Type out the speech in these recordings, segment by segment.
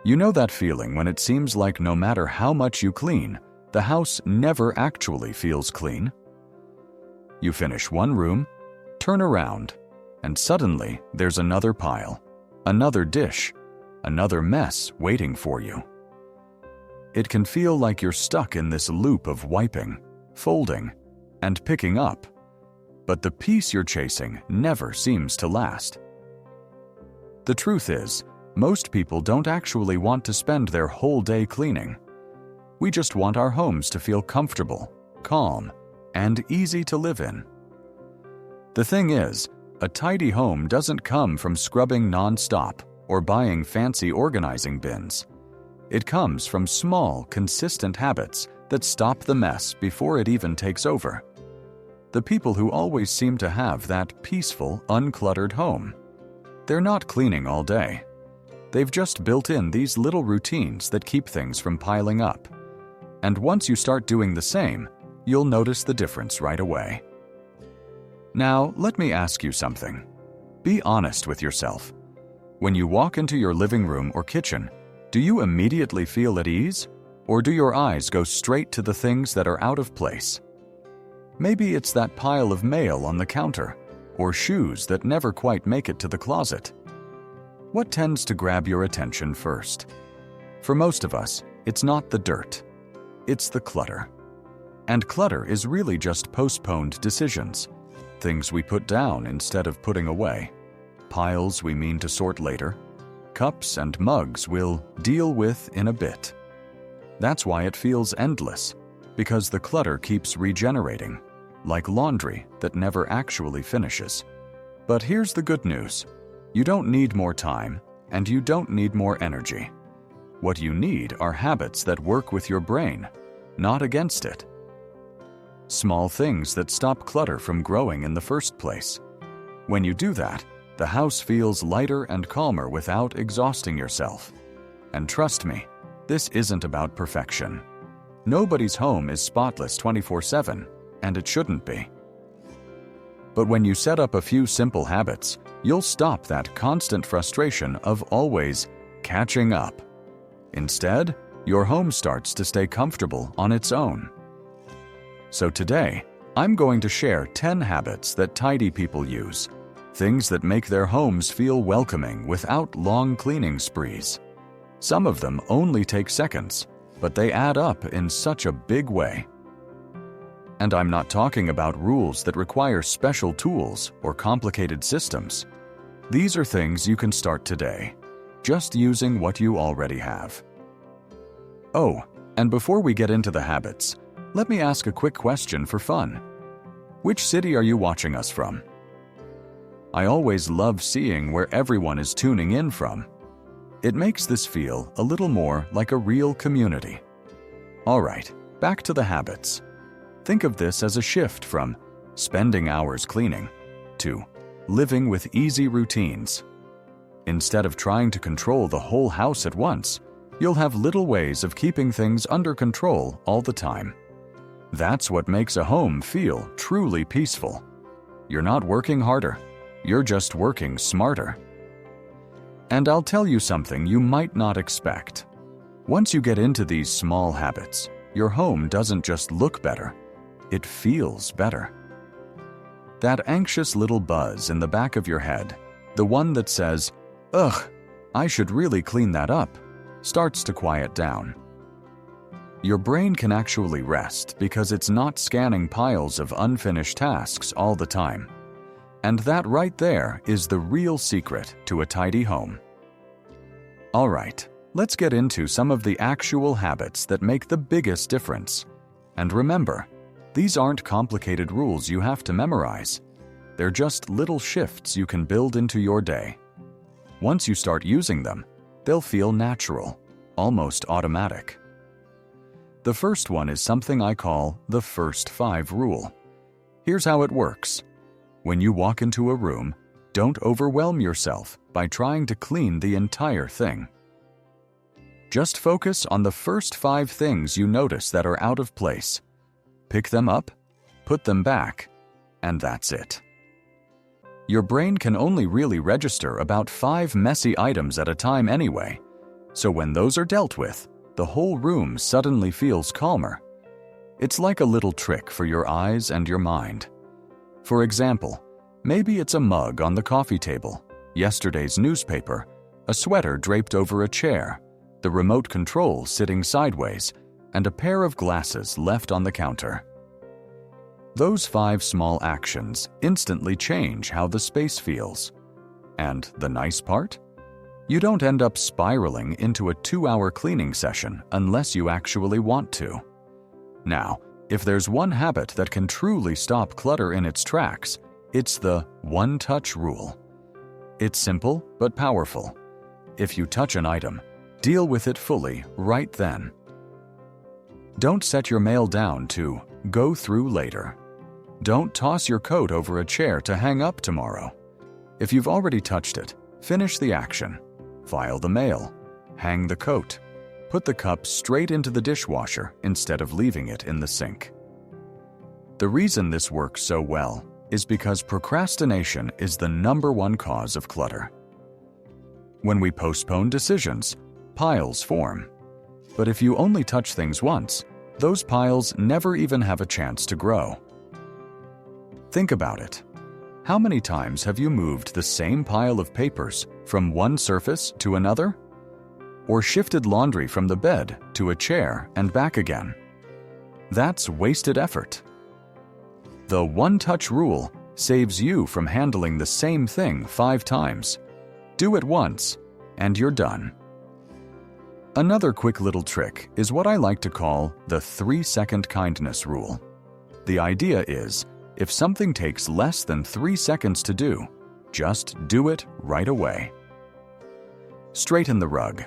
You know that feeling when it seems like no matter how much you clean, the house never actually feels clean? You finish one room, turn around, and suddenly there's another pile, another dish, another mess waiting for you. It can feel like you're stuck in this loop of wiping, folding, and picking up, but the peace you're chasing never seems to last. The truth is, most people don't actually want to spend their whole day cleaning. We just want our homes to feel comfortable, calm, and easy to live in. The thing is, a tidy home doesn't come from scrubbing non-stop or buying fancy organizing bins. It comes from small, consistent habits that stop the mess before it even takes over. The people who always seem to have that peaceful, uncluttered home. They're not cleaning all day. They've just built in these little routines that keep things from piling up. And once you start doing the same, you'll notice the difference right away. Now, let me ask you something. Be honest with yourself. When you walk into your living room or kitchen, do you immediately feel at ease? Or do your eyes go straight to the things that are out of place? Maybe it's that pile of mail on the counter, or shoes that never quite make it to the closet. What tends to grab your attention first? For most of us, it's not the dirt. It's the clutter. And clutter is really just postponed decisions, things we put down instead of putting away, piles we mean to sort later, cups and mugs we'll deal with in a bit. That's why it feels endless, because the clutter keeps regenerating, like laundry that never actually finishes. But here's the good news. You don't need more time, and you don't need more energy. What you need are habits that work with your brain, not against it. Small things that stop clutter from growing in the first place. When you do that, the house feels lighter and calmer without exhausting yourself. And trust me, this isn't about perfection. Nobody's home is spotless 24/7, and it shouldn't be. But when you set up a few simple habits, you'll stop that constant frustration of always catching up. Instead, your home starts to stay comfortable on its own. So today, I'm going to share 10 habits that tidy people use, things that make their homes feel welcoming without long cleaning sprees. Some of them only take seconds, but they add up in such a big way. And I'm not talking about rules that require special tools or complicated systems. These are things you can start today, just using what you already have. Oh, and before we get into the habits, let me ask a quick question for fun. Which city are you watching us from? I always love seeing where everyone is tuning in from. It makes this feel a little more like a real community. All right, back to the habits. Think of this as a shift from spending hours cleaning to living with easy routines. Instead of trying to control the whole house at once, you'll have little ways of keeping things under control all the time. That's what makes a home feel truly peaceful. You're not working harder, you're just working smarter. And I'll tell you something you might not expect. Once you get into these small habits, your home doesn't just look better, it feels better. That anxious little buzz in the back of your head, the one that says, "Ugh, I should really clean that up," starts to quiet down. Your brain can actually rest because it's not scanning piles of unfinished tasks all the time. And that right there is the real secret to a tidy home. All right, let's get into some of the actual habits that make the biggest difference. And remember, these aren't complicated rules you have to memorize. They're just little shifts you can build into your day. Once you start using them, they'll feel natural, almost automatic. The first one is something I call the first 5 rule. Here's how it works. When you walk into a room, don't overwhelm yourself by trying to clean the entire thing. Just focus on the first 5 things you notice that are out of place. Pick them up, put them back, and that's it. Your brain can only really register about 5 messy items at a time anyway. So when those are dealt with, the whole room suddenly feels calmer. It's like a little trick for your eyes and your mind. For example, maybe it's a mug on the coffee table, yesterday's newspaper, a sweater draped over a chair, the remote control sitting sideways, and a pair of glasses left on the counter. Those 5 small actions instantly change how the space feels. And the nice part? You don't end up spiraling into a 2-hour cleaning session unless you actually want to. Now, if there's one habit that can truly stop clutter in its tracks, it's the one-touch rule. It's simple but powerful. If you touch an item, deal with it fully right then. Don't set your mail down to go through later. Don't toss your coat over a chair to hang up tomorrow. If you've already touched it, finish the action. File the mail. Hang the coat. Put the cup straight into the dishwasher instead of leaving it in the sink. The reason this works so well is because procrastination is the #1 cause of clutter. When we postpone decisions, piles form. But if you only touch things once, those piles never even have a chance to grow. Think about it. How many times have you moved the same pile of papers from one surface to another? Or shifted laundry from the bed to a chair and back again? That's wasted effort. The one-touch rule saves you from handling the same thing 5 times. Do it once, and you're done. Another quick little trick is what I like to call the 3-second kindness rule. The idea is, if something takes less than 3 seconds to do, just do it right away. Straighten the rug.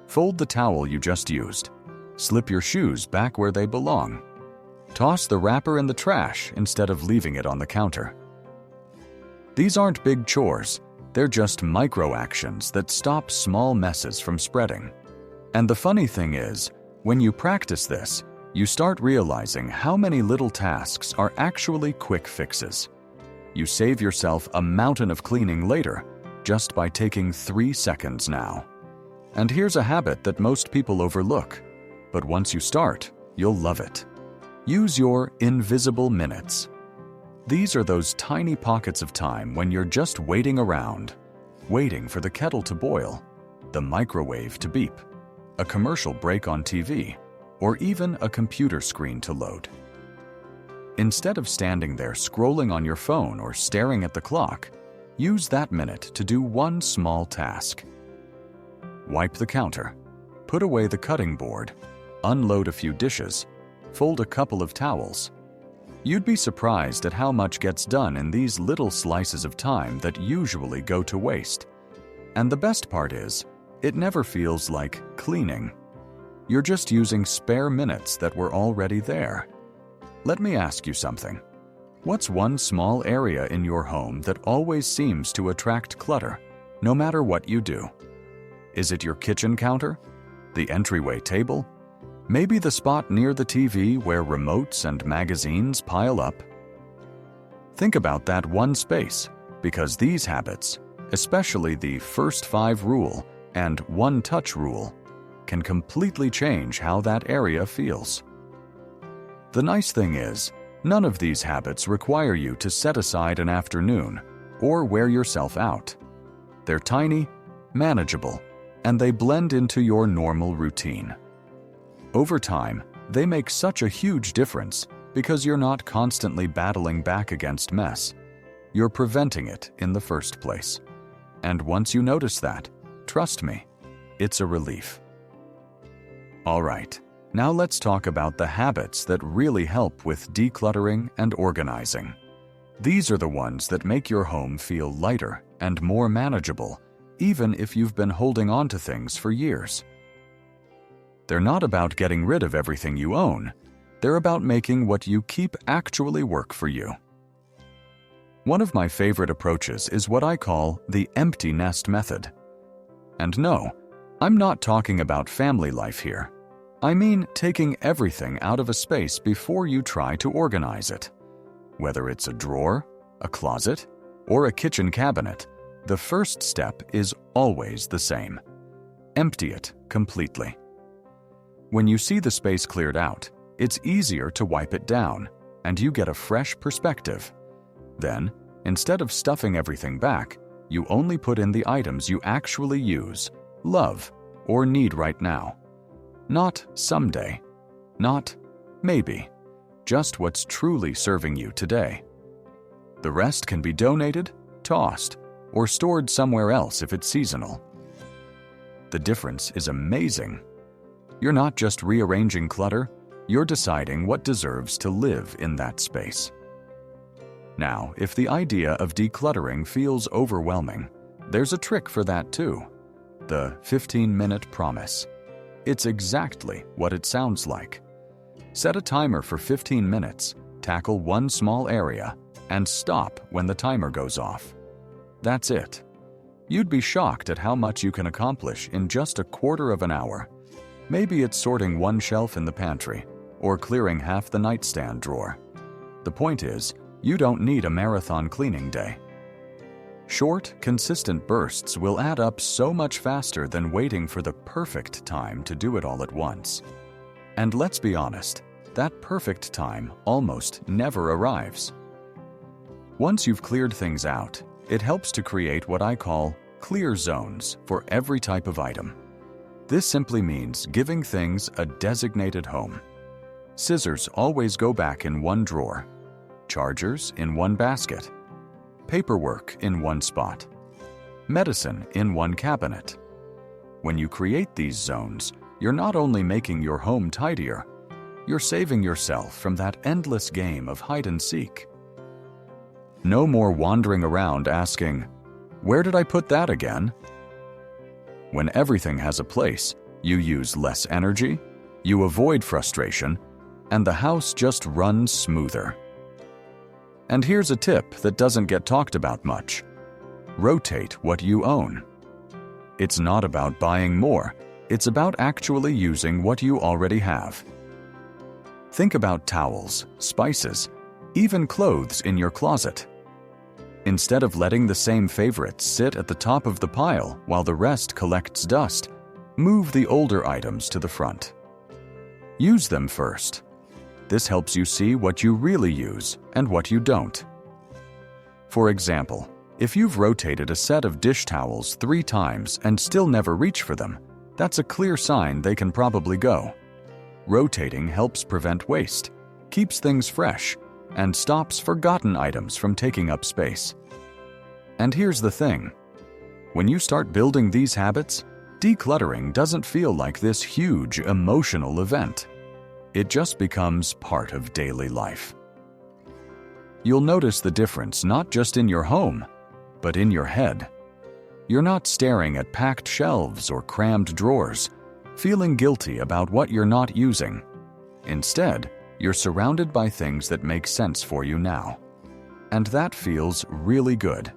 Fold the towel you just used. Slip your shoes back where they belong. Toss the wrapper in the trash instead of leaving it on the counter. These aren't big chores, they're just micro actions that stop small messes from spreading. And the funny thing is, when you practice this, you start realizing how many little tasks are actually quick fixes. You save yourself a mountain of cleaning later just by taking 3 seconds now. And here's a habit that most people overlook, but once you start, you'll love it. Use your invisible minutes. These are those tiny pockets of time when you're just waiting around, waiting for the kettle to boil, the microwave to beep, a commercial break on TV, or even a computer screen to load. Instead of standing there scrolling on your phone or staring at the clock, use that minute to do one small task. Wipe the counter, put away the cutting board, unload a few dishes, fold a couple of towels. You'd be surprised at how much gets done in these little slices of time that usually go to waste. And the best part is, it never feels like cleaning. You're just using spare minutes that were already there. Let me ask you something. What's one small area in your home that always seems to attract clutter, no matter what you do? Is it your kitchen counter? The entryway table? Maybe the spot near the TV where remotes and magazines pile up? Think about that one space, because these habits, especially the first 5 rule and one-touch rule, can completely change how that area feels. The nice thing is, none of these habits require you to set aside an afternoon or wear yourself out. They're tiny, manageable, and they blend into your normal routine. Over time, they make such a huge difference because you're not constantly battling back against mess. You're preventing it in the first place. And once you notice that, trust me, it's a relief. All right, now let's talk about the habits that really help with decluttering and organizing. These are the ones that make your home feel lighter and more manageable, even if you've been holding on to things for years. They're not about getting rid of everything you own. They're about making what you keep actually work for you. One of my favorite approaches is what I call the empty nest method. And no, I'm not talking about family life here. I mean taking everything out of a space before you try to organize it. Whether it's a drawer, a closet, or a kitchen cabinet, the first step is always the same. Empty it completely. When you see the space cleared out, it's easier to wipe it down, and you get a fresh perspective. Then, instead of stuffing everything back, you only put in the items you actually use, love, or need right now. Not someday. Not maybe. Just what's truly serving you today. The rest can be donated, tossed, or stored somewhere else if it's seasonal. The difference is amazing. You're not just rearranging clutter, you're deciding what deserves to live in that space. Now, if the idea of decluttering feels overwhelming, there's a trick for that too. The 15-minute promise. It's exactly what it sounds like. Set a timer for 15 minutes, tackle one small area, and stop when the timer goes off. That's it. You'd be shocked at how much you can accomplish in just a quarter of an hour. Maybe it's sorting one shelf in the pantry, or clearing half the nightstand drawer. The point is, you don't need a marathon cleaning day. Short, consistent bursts will add up so much faster than waiting for the perfect time to do it all at once. And let's be honest, that perfect time almost never arrives. Once you've cleared things out, it helps to create what I call clear zones for every type of item. This simply means giving things a designated home. Scissors always go back in one drawer, chargers in one basket, paperwork in one spot, medicine in one cabinet. When you create these zones, you're not only making your home tidier, you're saving yourself from that endless game of hide and seek. No more wandering around asking, "Where did I put that again?" When everything has a place, you use less energy, you avoid frustration, and the house just runs smoother. And here's a tip that doesn't get talked about much. Rotate what you own. It's not about buying more, it's about actually using what you already have. Think about towels, spices, even clothes in your closet. Instead of letting the same favorites sit at the top of the pile while the rest collects dust, move the older items to the front. Use them first. This helps you see what you really use and what you don't. For example, if you've rotated a set of dish towels 3 times and still never reach for them, that's a clear sign they can probably go. Rotating helps prevent waste, keeps things fresh, and stops forgotten items from taking up space. And here's the thing. When you start building these habits, decluttering doesn't feel like this huge emotional event. It just becomes part of daily life. You'll notice the difference not just in your home, but in your head. You're not staring at packed shelves or crammed drawers, feeling guilty about what you're not using. Instead, you're surrounded by things that make sense for you now. And that feels really good.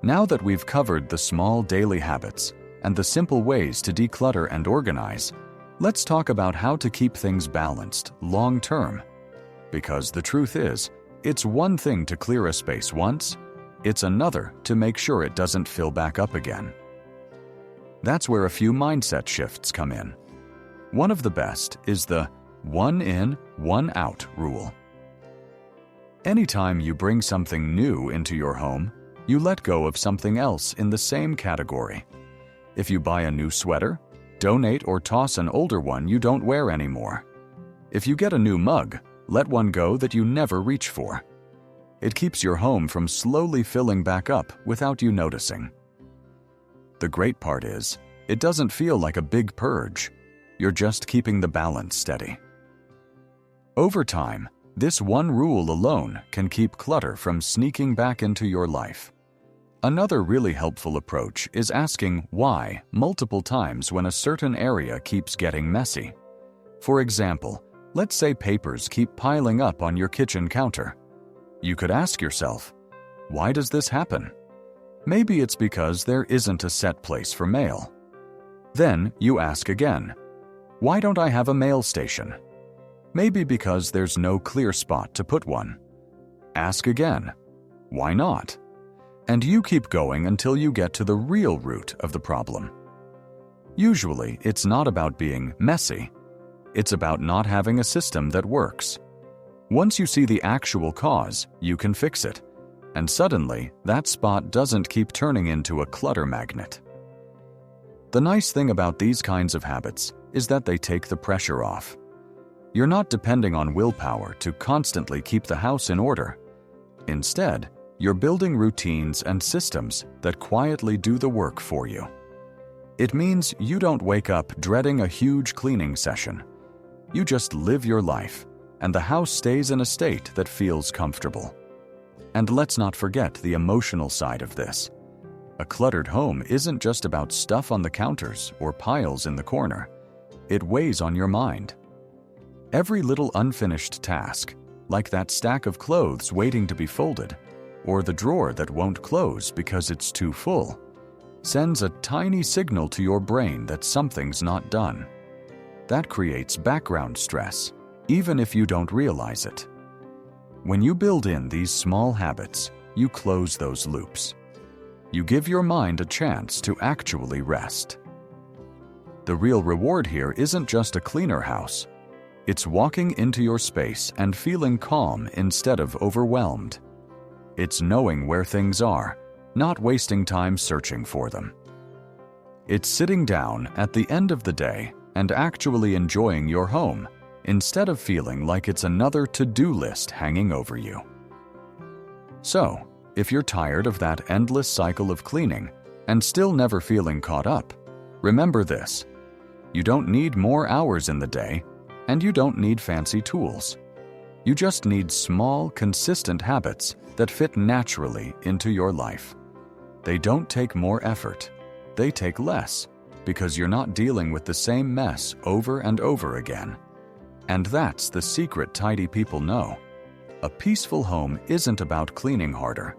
Now that we've covered the small daily habits and the simple ways to declutter and organize, let's talk about how to keep things balanced long-term. Because the truth is, it's one thing to clear a space once, it's another to make sure it doesn't fill back up again. That's where a few mindset shifts come in. One of the best is the one in, one out rule. Anytime you bring something new into your home, you let go of something else in the same category. If you buy a new sweater, donate or toss an older one you don't wear anymore. If you get a new mug, let one go that you never reach for. It keeps your home from slowly filling back up without you noticing. The great part is, it doesn't feel like a big purge. You're just keeping the balance steady. Over time, this one rule alone can keep clutter from sneaking back into your life. Another really helpful approach is asking why multiple times when a certain area keeps getting messy. For example, let's say papers keep piling up on your kitchen counter. You could ask yourself, why does this happen? Maybe it's because there isn't a set place for mail. Then you ask again, why don't I have a mail station? Maybe because there's no clear spot to put one. Ask again, why not? And you keep going until you get to the real root of the problem. Usually, it's not about being messy. It's about not having a system that works. Once you see the actual cause, you can fix it. And suddenly, that spot doesn't keep turning into a clutter magnet. The nice thing about these kinds of habits is that they take the pressure off. You're not depending on willpower to constantly keep the house in order. Instead, you're building routines and systems that quietly do the work for you. It means you don't wake up dreading a huge cleaning session. You just live your life, and the house stays in a state that feels comfortable. And let's not forget the emotional side of this. A cluttered home isn't just about stuff on the counters or piles in the corner. It weighs on your mind. Every little unfinished task, like that stack of clothes waiting to be folded, or the drawer that won't close because it's too full, sends a tiny signal to your brain that something's not done. That creates background stress, even if you don't realize it. When you build in these small habits, you close those loops. You give your mind a chance to actually rest. The real reward here isn't just a cleaner house. It's walking into your space and feeling calm instead of overwhelmed. It's knowing where things are, not wasting time searching for them. It's sitting down at the end of the day and actually enjoying your home instead of feeling like it's another to-do list hanging over you. So, if you're tired of that endless cycle of cleaning and still never feeling caught up, remember this: you don't need more hours in the day, and you don't need fancy tools. You just need small, consistent habits that fit naturally into your life. They don't take more effort. They take less, because you're not dealing with the same mess over and over again. And that's the secret tidy people know. A peaceful home isn't about cleaning harder.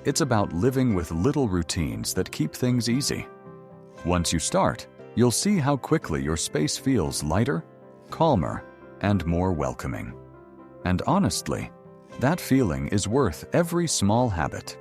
It's about living with little routines that keep things easy. Once you start, you'll see how quickly your space feels lighter, calmer, and more welcoming. And honestly, that feeling is worth every small habit.